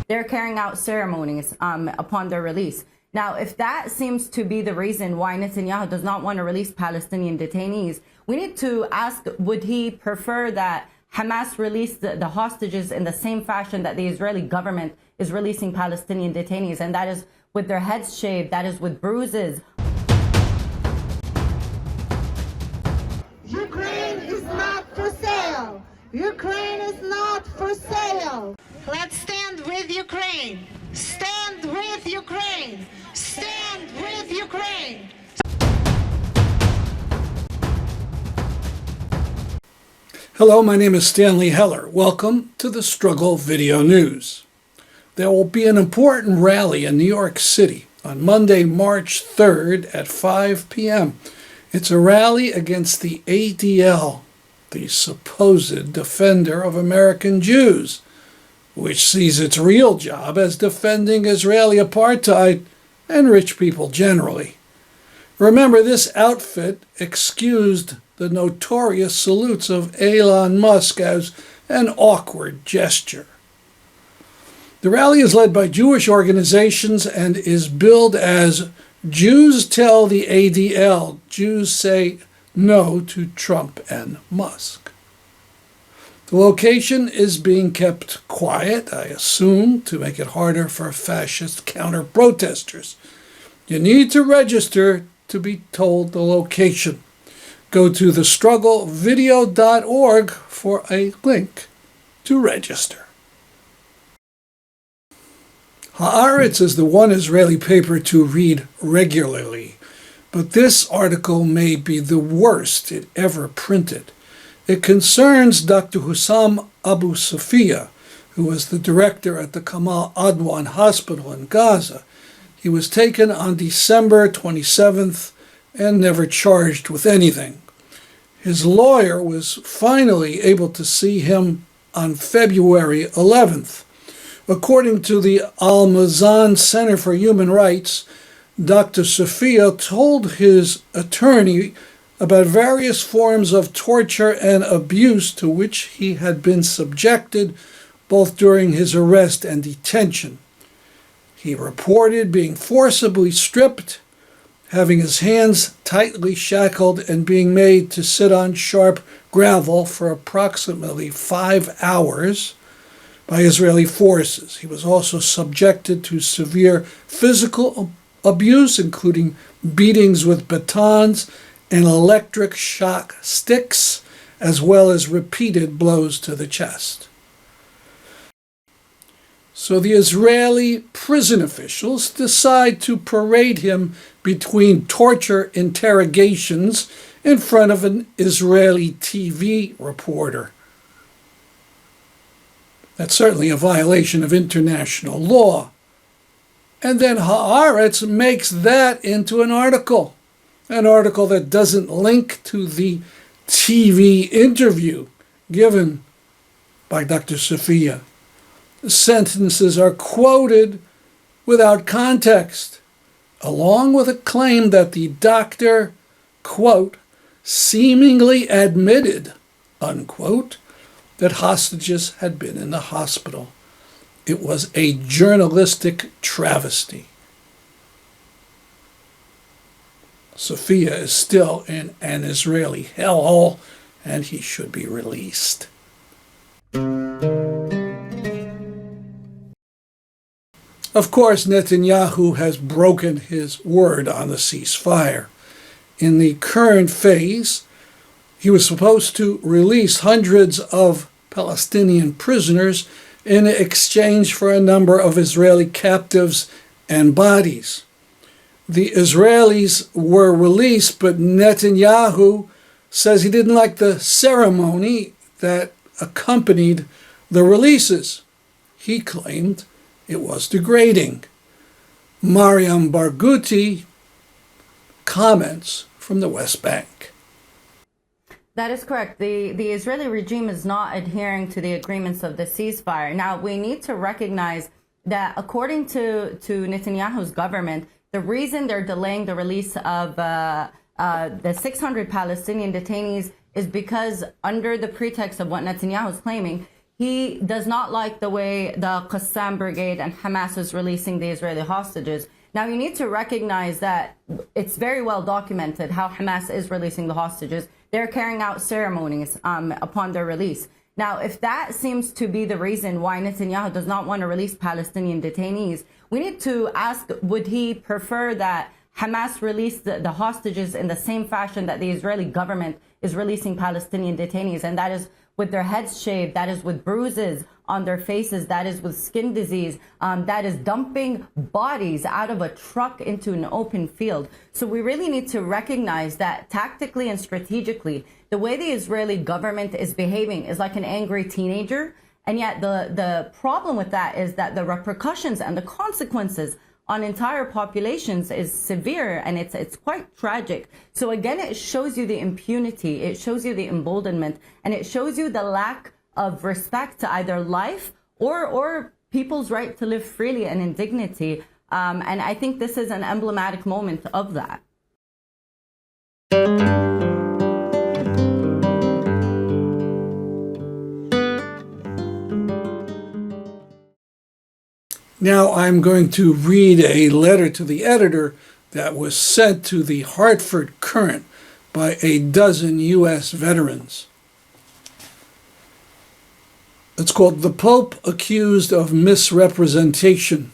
they're carrying out ceremonies upon their release. Now, if that seems to be the reason why Netanyahu does not want to release Palestinian detainees, we need to ask, would he prefer that Hamas release the hostages in the same fashion that the Israeli government is releasing Palestinian detainees, and that is with their heads shaved, that is with bruises? Ukraine is not for sale. Ukraine is not for sale. Let's stand with Ukraine. Stand with Ukraine. Stand with Ukraine. Hello, my name is Stanley Heller. Welcome to the Struggle Video News. There will be an important rally in New York City on Monday, March 3rd at 5 p.m. It's a rally against the ADL, the supposed defender of American Jews, which sees its real job as defending Israeli apartheid and rich people generally. Remember, this outfit excused the notorious salutes of Elon Musk as an awkward gesture. The rally is led by Jewish organizations and is billed as Jews Tell the ADL, Jews Say No to Trump and Musk. The location is being kept quiet, I assume, to make it harder for fascist counter-protesters. You need to register to be told the location. Go to thestrugglevideo.org for a link to register. Haaretz is the one Israeli paper to read regularly, but this article may be the worst it ever printed. It concerns Dr. Hussam Abu Sufiya, who was the director at the Kamal Adwan Hospital in Gaza. He was taken on December 27th and never charged with anything. His lawyer was finally able to see him on February 11th. According to the Al-Mazan Center for Human Rights, Dr. Sufiya told his attorney about various forms of torture and abuse to which he had been subjected both during his arrest and detention. He reported being forcibly stripped, having his hands tightly shackled, and being made to sit on sharp gravel for approximately 5 hours by Israeli forces. He was also subjected to severe physical abuse, including beatings with batons and electric shock sticks, as well as repeated blows to the chest. So the Israeli prison officials decide to parade him between torture interrogations in front of an Israeli TV reporter. That's certainly a violation of international law. And then Haaretz makes that into an article that doesn't link to the TV interview given by Dr. Sufiya. Sentences are quoted without context, along with a claim that the doctor, quote, seemingly admitted, unquote, that hostages had been in the hospital. It was a journalistic travesty. Sufiya is still in an Israeli hellhole, and he should be released. Of course, Netanyahu has broken his word on the ceasefire. In the current phase, he was supposed to release hundreds of Palestinian prisoners in exchange for a number of Israeli captives and bodies. The Israelis were released, but Netanyahu says he didn't like the ceremony that accompanied the releases. He claimed it was degrading. Mariam Barghouti comments from the West Bank. That is correct. The Israeli regime is not adhering to the agreements of the ceasefire. Now, we need to recognize that according to Netanyahu's government, the reason they're delaying the release of the 600 Palestinian detainees is because, under the pretext of what Netanyahu is claiming, he does not like the way the Qassam Brigade and Hamas is releasing the Israeli hostages. Now, you need to recognize that it's very well documented how Hamas is releasing the hostages. They're carrying out ceremonies upon their release. Now, if that seems to be the reason why Netanyahu does not want to release Palestinian detainees, we need to ask, would he prefer that Hamas release the hostages in the same fashion that the Israeli government is releasing Palestinian detainees, and that is with their heads shaved, that is with bruises on their faces, that is with skin disease, that is dumping bodies out of a truck into an open field. So we really need to recognize that tactically and strategically, the way the Israeli government is behaving is like an angry teenager. And yet the problem with that is that the repercussions and the consequences on entire populations is severe, and it's quite tragic. So again, it shows you the impunity, it shows you the emboldenment, and it shows you the lack of respect to either life or people's right to live freely and in dignity. And I think this is an emblematic moment of that. Now I'm going to read a letter to the editor that was sent to the Hartford Courant by a dozen U.S. veterans. It's called "The Pope Accused of Misrepresentation."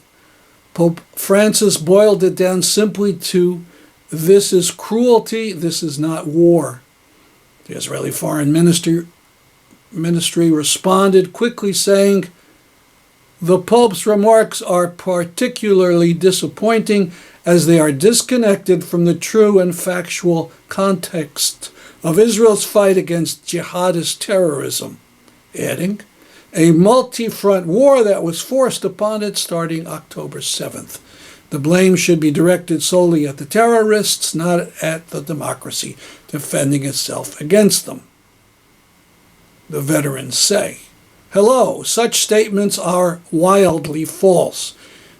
Pope Francis boiled it down simply to, "This is cruelty, this is not war." The Israeli Foreign Ministry responded quickly saying, "The Pope's remarks are particularly disappointing as they are disconnected from the true and factual context of Israel's fight against jihadist terrorism," adding, "a multi-front war that was forced upon it starting October 7th. The blame should be directed solely at the terrorists, not at the democracy defending itself against them." The veterans say, "Hello, such statements are wildly false.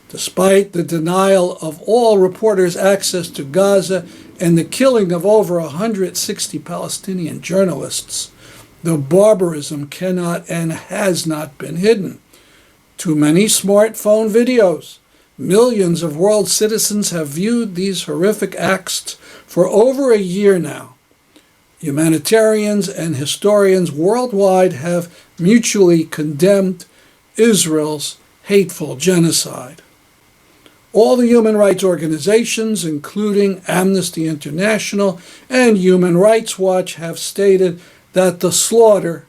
Despite the denial of all reporters' access to Gaza and the killing of over 160 Palestinian journalists, the barbarism cannot and has not been hidden. Too many smartphone videos. Millions of world citizens have viewed these horrific acts for over a year now. Humanitarians and historians worldwide have mutually condemned Israel's hateful genocide. All the human rights organizations, including Amnesty International and Human Rights Watch, have stated that the slaughter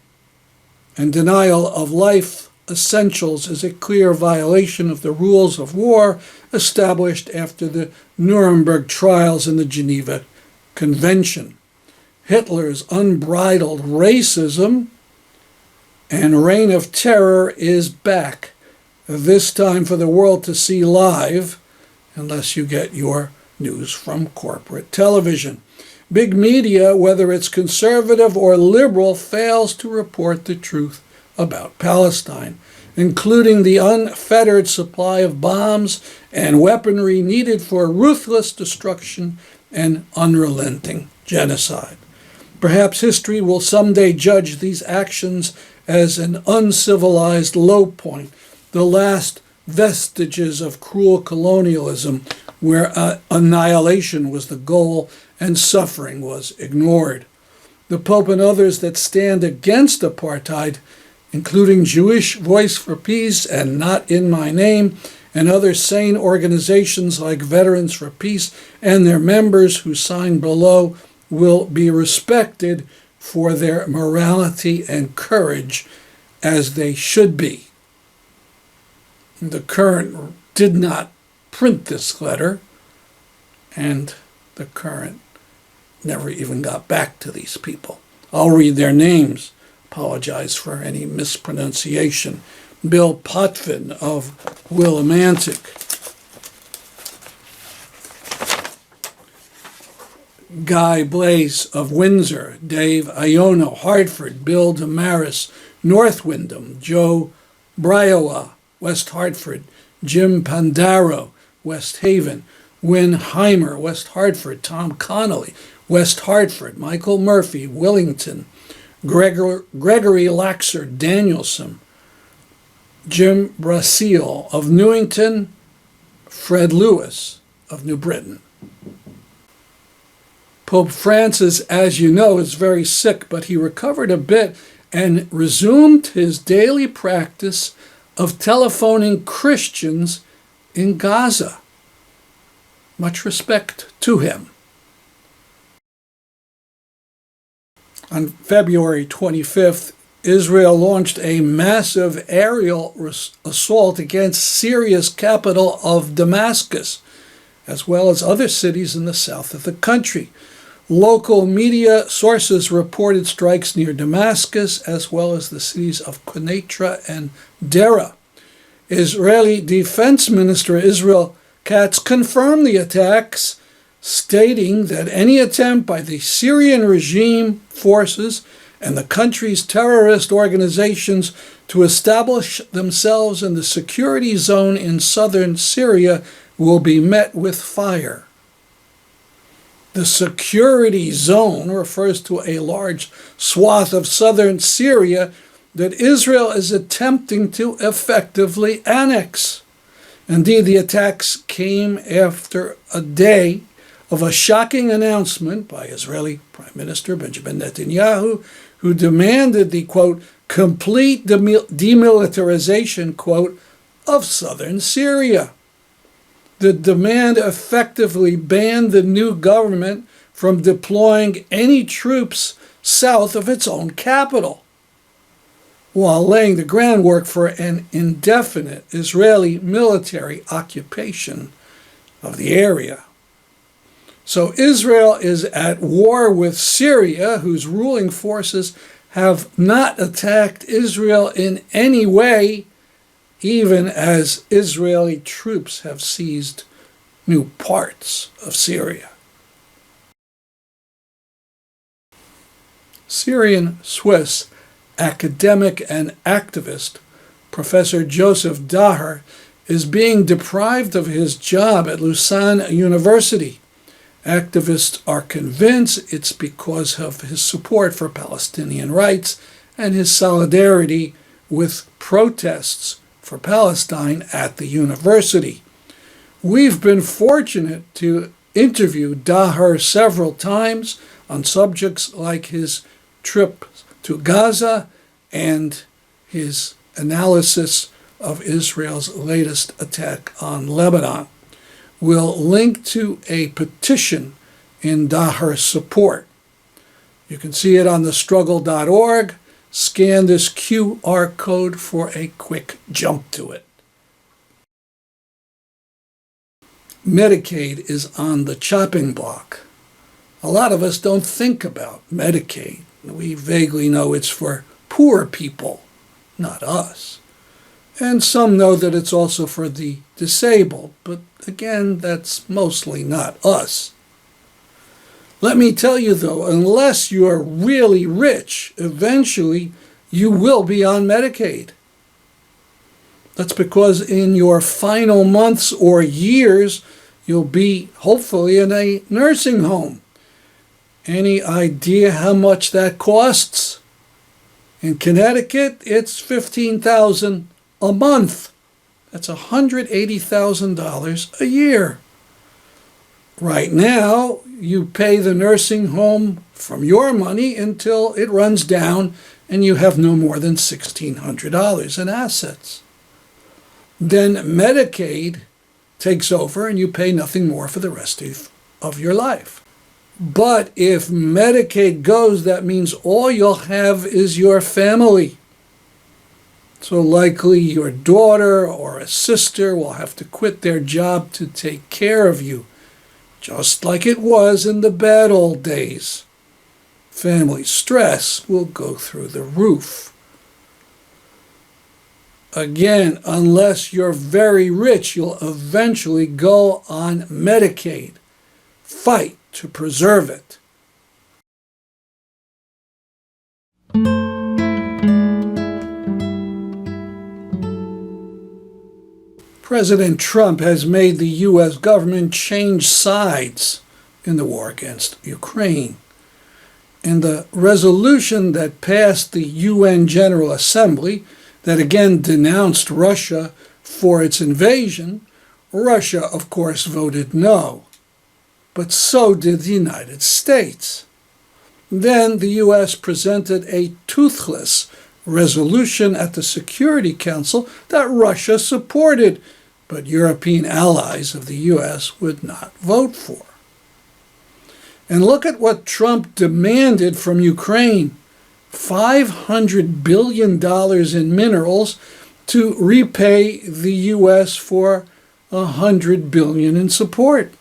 and denial of life essentials is a clear violation of the rules of war established after the Nuremberg trials and the Geneva Convention. Hitler's unbridled racism and reign of terror is back, this time for the world to see live, unless you get your news from corporate television. Big media, whether it's conservative or liberal, fails to report the truth about Palestine, including the unfettered supply of bombs and weaponry needed for ruthless destruction and unrelenting genocide. Perhaps history will someday judge these actions as an uncivilized low point, the last vestiges of cruel colonialism where annihilation was the goal and suffering was ignored. The Pope and others that stand against apartheid, including Jewish Voice for Peace and Not in My Name, and other sane organizations like Veterans for Peace and their members who sign below, will be respected for their morality and courage, as they should be. The Courant did not print this letter, and the Courant never even got back to these people. I'll read their names. Apologize for any mispronunciation. Bill Potvin of Willimantic, Guy Blaze of Windsor, Dave Iono, Hartford, Bill Damaris, North Windham, Joe Briowa, West Hartford, Jim Pandaro, West Haven, Wynn Heimer, West Hartford, Tom Connolly, West Hartford, Michael Murphy, Willington, Gregory Laxer Danielson, Jim Brasile of Newington, Fred Lewis of New Britain. Pope Francis, as you know, is very sick, but he recovered a bit and resumed his daily practice of telephoning Christians in Gaza. Much respect to him. On February 25th, Israel launched a massive aerial assault against Syria's capital of Damascus, as well as other cities in the south of the country. Local media sources reported strikes near Damascus, as well as the cities of Quneitra and Dera. Israeli Defense Minister Israel Katz confirmed the attacks, stating that any attempt by the Syrian regime forces and the country's terrorist organizations to establish themselves in the security zone in southern Syria will be met with fire. The security zone refers to a large swath of southern Syria that Israel is attempting to effectively annex. Indeed, the attacks came after a day of a shocking announcement by Israeli Prime Minister Benjamin Netanyahu, who demanded the, quote, complete demilitarization, quote, of southern Syria. The demand effectively banned the new government from deploying any troops south of its own capital, while laying the groundwork for an indefinite Israeli military occupation of the area. So Israel is at war with Syria, whose ruling forces have not attacked Israel in any way, even as Israeli troops have seized new parts of Syria. Syrian-Swiss academic and activist Professor Joseph Daher is being deprived of his job at Lausanne University. Activists are convinced it's because of his support for Palestinian rights and his solidarity with protests for Palestine at the university. We've been fortunate to interview Daher several times on subjects like his trip to Gaza and his analysis of Israel's latest attack on Lebanon. We'll link to a petition in Daher's support. You can see it on thestruggle.org. Scan this QR code for a quick jump to it. Medicaid is on the chopping block. A lot of us don't think about Medicaid. We vaguely know it's for poor people, not us. And some know that it's also for the disabled, but again, that's mostly not us. Let me tell you though, unless you're really rich, eventually you will be on Medicaid. That's because in your final months or years, you'll be hopefully in a nursing home. Any idea how much that costs? In Connecticut, it's $15,000 a month. That's $180,000 a year. Right now, you pay the nursing home from your money until it runs down and you have no more than $1,600 in assets. Then Medicaid takes over and you pay nothing more for the rest of your life. But if Medicaid goes, that means all you'll have is your family. So likely your daughter or a sister will have to quit their job to take care of you, just like it was in the bad old days. Family stress will go through the roof. Again, unless you're very rich, you'll eventually go on Medicaid. Fight to preserve it. President Trump has made the U.S. government change sides in the war against Ukraine. In the resolution that passed the UN General Assembly, that again denounced Russia for its invasion, Russia, of course, voted no. But so did the United States. Then the U.S. presented a toothless resolution at the Security Council that Russia supported, but European allies of the U.S. would not vote for. And look at what Trump demanded from Ukraine: $500 billion in minerals to repay the U.S. for $100 billion in support.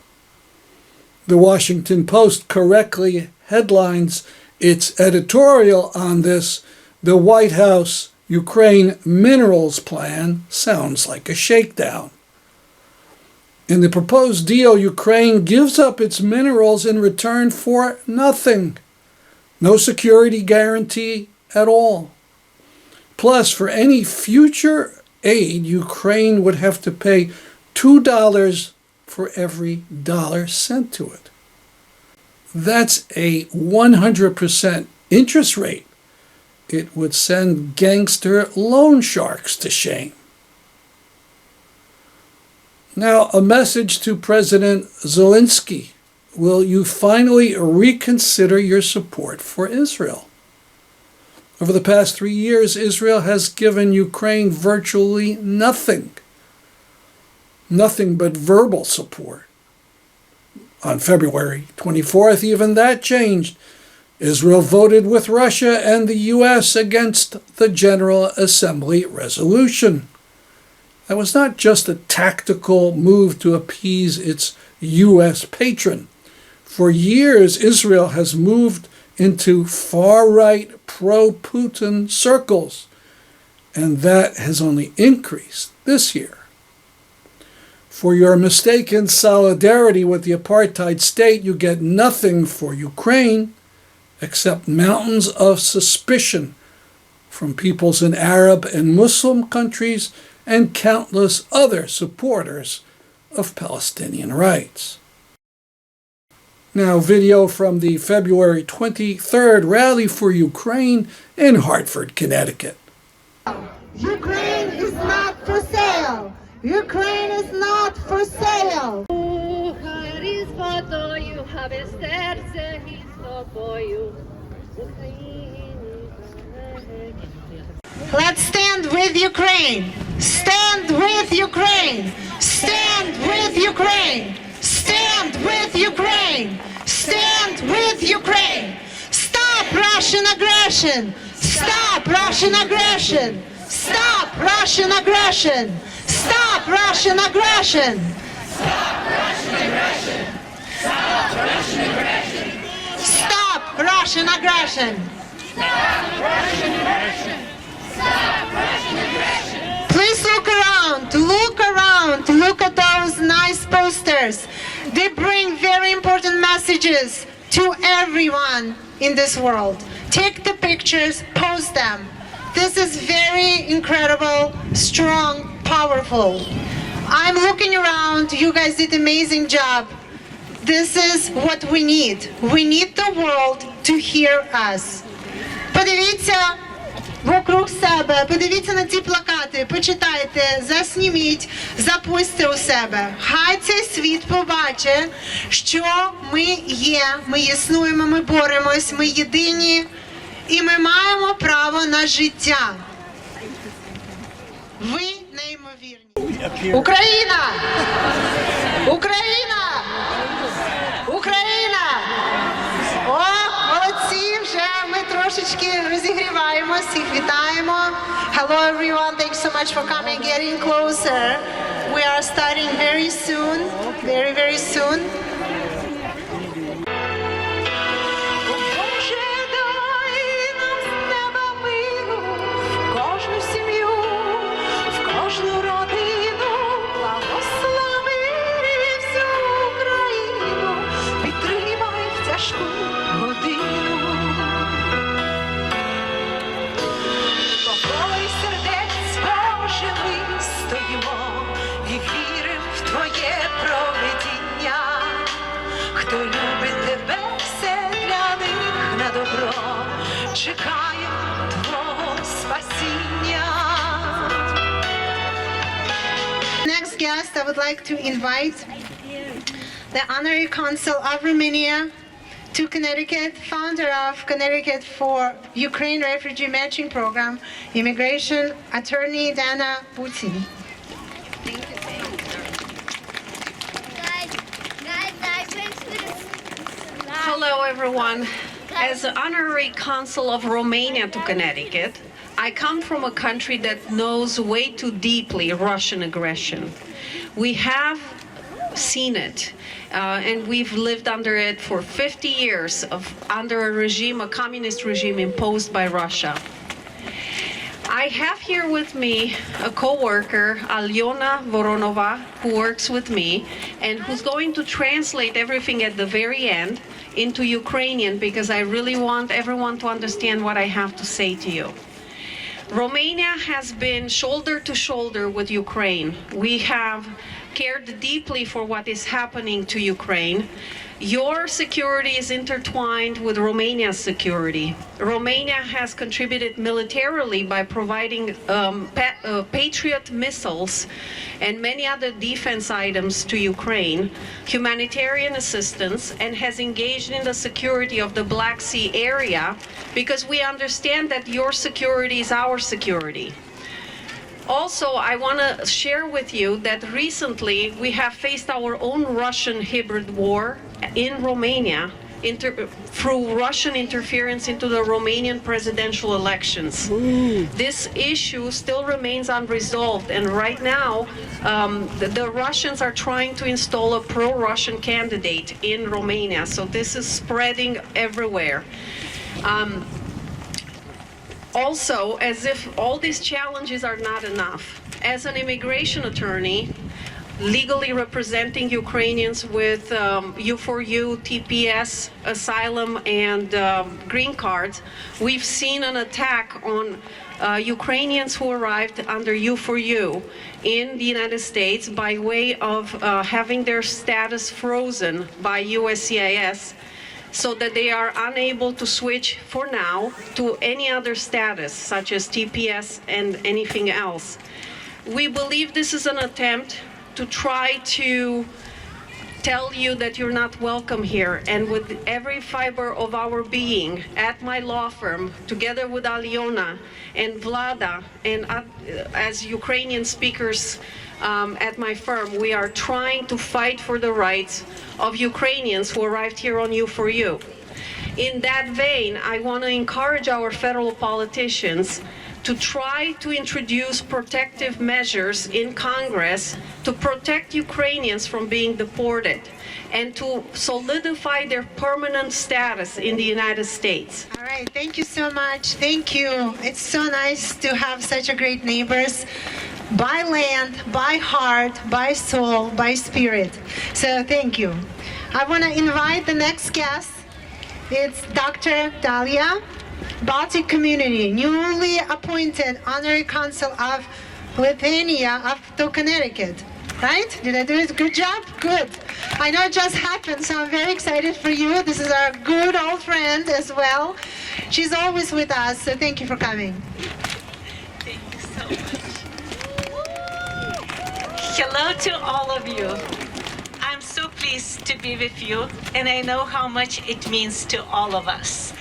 The Washington Post correctly headlines its editorial on this: "The White House Ukraine minerals plan sounds like a shakedown." In the proposed deal, Ukraine gives up its minerals in return for nothing. No security guarantee at all. Plus, for any future aid, Ukraine would have to pay $2 for every dollar sent to it. That's a 100% interest rate. It would send gangster loan sharks to shame. Now, a message to President Zelensky. Will you finally reconsider your support for Israel? Over the past 3 years, Israel has given Ukraine virtually nothing. Nothing but verbal support. On February 24th, even that changed. Israel voted with Russia and the U.S. against the General Assembly resolution. That was not just a tactical move to appease its U.S. patron. For years, Israel has moved into far-right, pro-Putin circles, and that has only increased this year. For your mistaken solidarity with the apartheid state, you get nothing for Ukraine except mountains of suspicion from peoples in Arab and Muslim countries and countless other supporters of Palestinian rights. Now, video from the February 23rd rally for Ukraine in Hartford, Connecticut. Ukraine is not for sale. Ukraine is not for sale. Let's stand with Ukraine. Stand with Ukraine. Stand with Ukraine. Stand with Ukraine. Stand with Ukraine. Stop Russian aggression. Stop Russian aggression. Stop Russian aggression. Stop Russian aggression. Stop Russian aggression. Stop Russian aggression. Stop Russian aggression. Stop Russian aggression. Stop Russian aggression. Please look around. Look around. Look at those nice posters. They bring very important messages to everyone in this world. Take the pictures, post them. This is very incredible, strong, powerful. I'm looking around. You guys did an amazing job. This is what we need. We need the world to hear us. Подивіться вокруг себе, подивіться на ці плакати, почитайте, засніміть, запустьте у себе. Хай цей світ побачить, що ми існуємо, ми боремось, ми єдині, і ми маємо право на життя. Ви неймовірні. Україна! Україна! Україна! О, молодці, вже ми трошечки розігріваємось, всіх вітаємо. Hello everyone, thanks so much for coming, getting closer. We are starting very soon, very, very soon. І вірим в твоє провидіння. last, I would like to invite the Honorary Consul of Romania to Connecticut, founder of Connecticut for Ukraine Refugee Matching Program, Immigration Attorney Dana Putin. Hello, everyone. As the Honorary Consul of Romania to Connecticut, I come from a country that knows way too deeply Russian aggression. We have seen it, and we've lived under it for 50 years under a regime, a communist regime imposed by Russia. I have here with me a co-worker, Alyona Voronova, who works with me and who's going to translate everything at the very end into Ukrainian, because I really want everyone to understand what I have to say to you. Romania has been shoulder to shoulder with Ukraine. We have cared deeply for what is happening to Ukraine. Your security is intertwined with Romania's security. Romania has contributed militarily by providing Patriot missiles and many other defense items to Ukraine, humanitarian assistance, and has engaged in the security of the Black Sea area, because we understand that your security is our security. Also, I want to share with you that recently we have faced our own Russian hybrid war in Romania through Russian interference into the Romanian presidential elections. This issue still remains unresolved, and right now the Russians are trying to install a pro-Russian candidate in Romania, so this is spreading everywhere. Also, as if all these challenges are not enough, as an immigration attorney, legally representing Ukrainians with U4U, TPS, asylum, and green cards, we've seen an attack on Ukrainians who arrived under U4U in the United States by way of having their status frozen by USCIS, so that they are unable to switch for now to any other status, such as TPS and anything else. We believe this is an attempt to try to tell you that you're not welcome here, and with every fiber of our being at my law firm, together with Alyona and Vlada, and as Ukrainian speakers at my firm, we are trying to fight for the rights of Ukrainians who arrived here on U4U. In that vein, I want to encourage our federal politicians to try to introduce protective measures in Congress to protect Ukrainians from being deported and to solidify their permanent status in the United States. All right, thank you so much. Thank you. It's so nice to have such a great neighbors, by land, by heart, by soul, by spirit. So thank you. I want to invite the next guest. It's Dr. Dalia, Baltic Community, newly appointed Honorary Consul of Lithuania to Connecticut. Right? Did I do it? Good job? Good. I know it just happened, so I'm very excited for you. This is our good old friend as well. She's always with us, so thank you for coming. Thank you so much. Hello to all of you. I'm so pleased to be with you, and I know how much it means to all of us.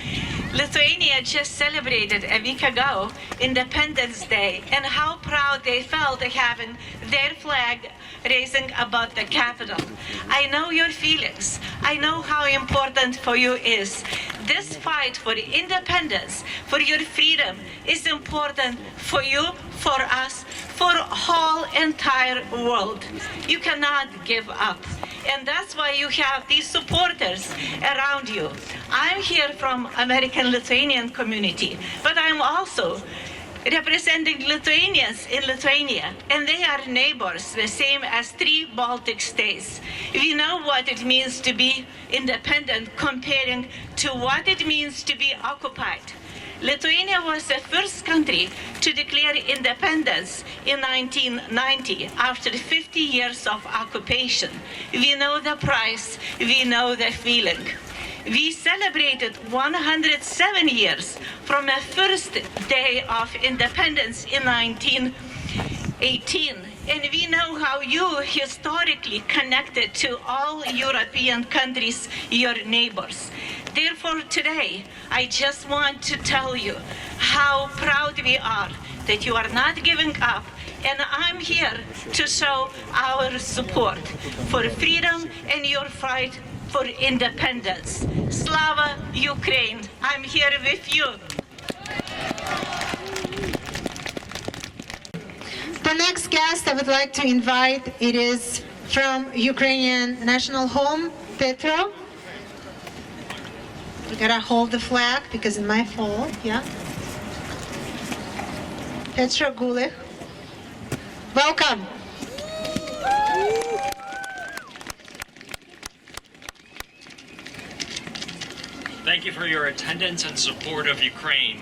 Lithuania just celebrated a week ago Independence Day, and how proud they felt having their flag raising above the Capitol. I know your feelings. I know how important for you is. This fight for independence, for your freedom, is important for you, for us, for whole entire world. You cannot give up. And that's why you have these supporters around you. I'm here from American Lithuanian community, but I'm also representing Lithuanians in Lithuania, and they are neighbors, the same as 3 Baltic states. We know what it means to be independent comparing to what it means to be occupied. Lithuania was the first country to declare independence in 1990 after 50 years of occupation. We know the price, we know the feeling. We celebrated 107 years from the first day of independence in 1918. And we know how you historically connected to all European countries, your neighbors. Therefore, today, I just want to tell you how proud we are that you are not giving up. And I'm here to show our support for freedom and your fight for independence. Slava Ukraine! I'm here with you. The next guest I would like to invite, it is from Ukrainian National Home, Petro. We gotta hold the flag because it might fall, yeah. Petro Gulich. Welcome. Thank you for your attendance and support of Ukraine.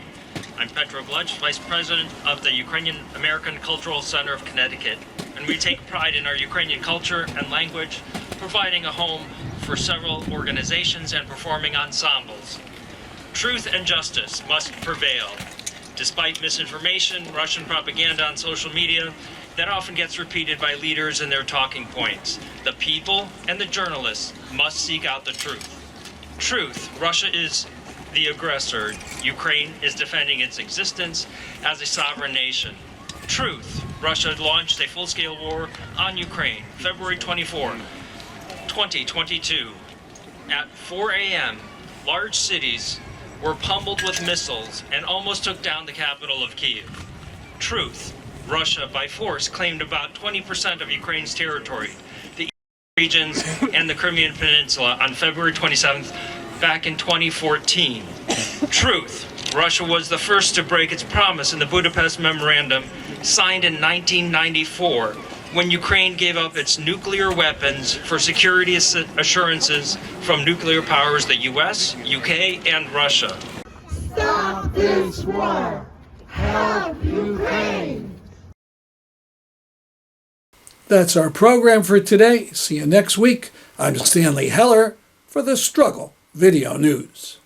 I'm Petro Gulich, Vice President of the Ukrainian American Cultural Center of Connecticut, and we take pride in our Ukrainian culture and language, providing a home for several organizations and performing ensembles. Truth and justice must prevail. Despite misinformation, Russian propaganda on social media, that often gets repeated by leaders in their talking points. The people and the journalists must seek out the truth. Truth, Russia is the aggressor. Ukraine is defending its existence as a sovereign nation. Truth, Russia launched a full-scale war on Ukraine, February 24, 2022. At 4 a.m., large cities were pummeled with missiles and almost took down the capital of Kyiv. Truth, Russia by force claimed about 20% of Ukraine's territory, the regions and the Crimean Peninsula on February 27th back in 2014. Truth, Russia was the first to break its promise in the Budapest Memorandum signed in 1994 when Ukraine gave up its nuclear weapons for security assurances from nuclear powers the US, UK, and Russia. Stop this war! Help Ukraine! That's our program for today. See you next week. I'm Stanley Heller for the Struggle Video News.